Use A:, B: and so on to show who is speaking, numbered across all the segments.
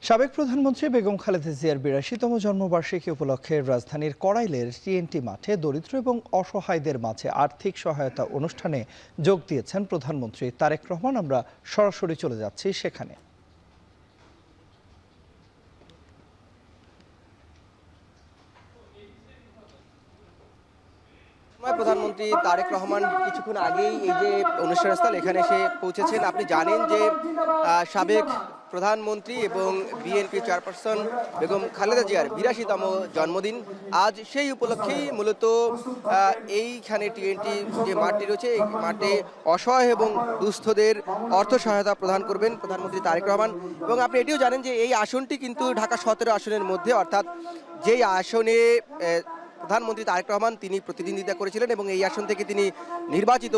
A: সাবেক প্রধানমন্ত্রী বেগম খালেদা জিয়ার ৮২তম জন্মবার্ষিকী উপলক্ষে রাজধানীর কড়াইলের টিএনটি মাঠে দরিদ্র এবং অসহায়দের মাঝে আর্থিক সহায়তা অনুষ্ঠানে যোগ দিয়েছেন প্রধানমন্ত্রী তারেক রহমান। আমরা সরাসরি চলে যাচ্ছি সেখানে।
B: প্রধানমন্ত্রী তারেক রহমান কিছুক্ষণ আগেই এই যে অনুষ্ঠানস্থল এখানে এসে পৌঁছেছেন। আপনি জানেন যে সাবেক প্রধানমন্ত্রী এবং বিএনপি চেয়ারপারসন বেগম খালেদা জিয়ার ৮২তম জন্মদিন। আজ সেই উপলক্ষেই মূলত এইখানে টিএনটি যে মাঠটি রয়েছে এই মাঠে অসহায় এবং দুস্থদের অর্থ সহায়তা প্রদান করবেন প্রধানমন্ত্রী তারেক রহমান। এবং আপনি এটিও জানেন যে এই আসনটি কিন্তু ঢাকা ১৭ আসনের মধ্যে, অর্থাৎ যেই আসনে প্রধানমন্ত্রী তারেক রহমান তিনি প্রতিদ্বন্দ্বিতা করেছিলেন এবং এই আসন থেকে তিনি নির্বাচিত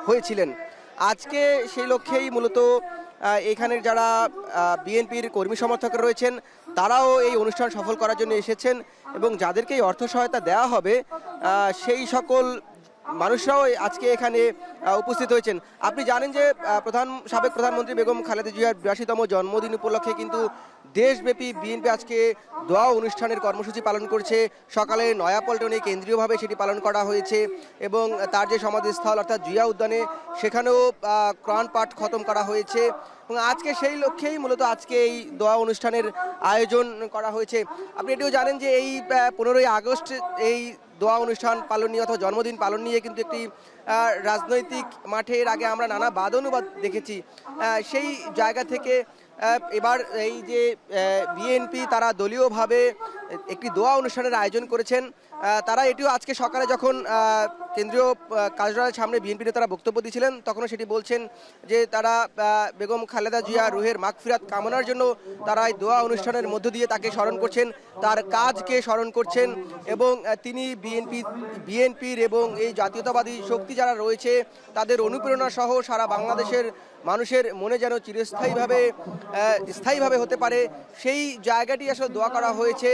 B: হয়েছিলেন। আজকে সেই লক্ষ্যেই মূলত এখানের যারা বিএনপির কর্মী সমর্থক রয়েছেন তারাও এই অনুষ্ঠান সফল করার জন্য এসেছেন এবং যাদেরকে এই অর্থ সহায়তা দেওয়া হবে সেই সকল মানুষরাও আজকে এখানে উপস্থিত হয়েছেন। আপনি জানেন যে সাবেক প্রধানমন্ত্রী বেগম খালেদা জিয়ার ৮২তম জন্মদিন উপলক্ষে কিন্তু দেশব্যাপী বিএনপি আজকে দোয়া অনুষ্ঠানের কর্মসূচি পালন করছে। সকালে নয়াপল্টনে কেন্দ্রীয়ভাবে সেটি পালন করা হয়েছে এবং তার যে সমাধিস্থল অর্থাৎ জিয়া উদ্যানে সেখানেও কোরআন পাঠ খতম করা হয়েছে এবং আজকে সেই লক্ষ্যেই মূলত আজকে এই দোয়া অনুষ্ঠানের আয়োজন করা হয়েছে। আপনি এটিও জানেন যে এই ১৫ই আগস্ট এই দোয়া অনুষ্ঠান পালন নিয়ে অথবা জন্মদিন পালন নিয়ে কিন্তু একটি রাজনৈতিক মাঠের আগে আমরা নানা বাদানুবাদ দেখেছি। সেই জায়গা থেকে এবার এই যে বিএনপি তারা দলীয়ভাবে একটি দোয়া অনুষ্ঠানের আয়োজন করেছেন। তারা এটিও আজকে সকালে যখন কেন্দ্রীয় কার্যালয়ের সামনে বিএনপি নেতারা বক্তব্য দিয়েছিলেন তখনও সেটি বলছেন যে তারা বেগম খালেদা জিয়া রুহের মাগফিরাত কামনার জন্য তারা এই দোয়া অনুষ্ঠানের মধ্য দিয়ে তাকে স্মরণ করছেন, তার কাজকে স্মরণ করছেন এবং তিনি বিএনপির এবং এই জাতীয়তাবাদী শক্তি যারা রয়েছে তাদের অনুপ্রেরণা সহ সারা বাংলাদেশের মানুষের মনে যেন স্থায়ীভাবে হতে পারে সেই জায়গাটি আসলে দোয়া করা হয়েছে।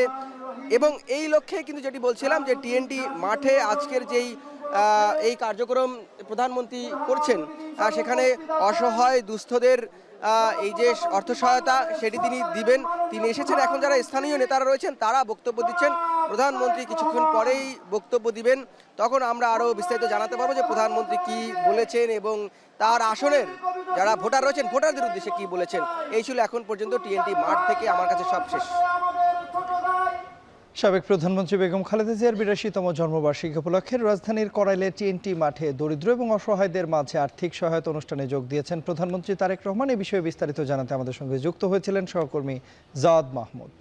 B: এবং এই লক্ষ্যে কিন্তু যেটি বলছিলাম যে টিএনটি মাঠে আজকের যেই এই কার্যক্রম প্রধানমন্ত্রী করছেন সেখানে অসহায় দুস্থদের এই যে অর্থ সহায়তা সেটি তিনি দিবেন। তিনি এসেছেন, এখন যারা স্থানীয় নেতারা রয়েছেন তারা বক্তব্য দিচ্ছেন। প্রধানমন্ত্রী কিছুক্ষণ পরেই বক্তব্য দিবেন, তখন আমরা আরও বিস্তারিত জানাতে পারবো যে প্রধানমন্ত্রী কি বলেছেন এবং তার আসনের যারা ভোটার রয়েছেন ভোটারদের উদ্দেশ্যে কি বলেছেন। এই ছিল এখন পর্যন্ত টিএনটি মাঠ থেকে আমার কাছে সব শেষ।
A: সাবেক প্রধানমন্ত্রী বেগম খালেদা জিয়ার ৮২তম জন্মবার্ষিকী উপলক্ষে রাজধানীর কড়াইলের টিএনটি মাঠে দরিদ্র এবং অসহায়দের মাঝে আর্থিক সহায়তা অনুষ্ঠানে যোগ দিয়েছেন প্রধানমন্ত্রী তারেক রহমান। এ বিষয়ে বিস্তারিত জানাতে আমাদের সঙ্গে যুক্ত হয়েছিলেন সহকর্মী জাওয়াদ মাহমুদ।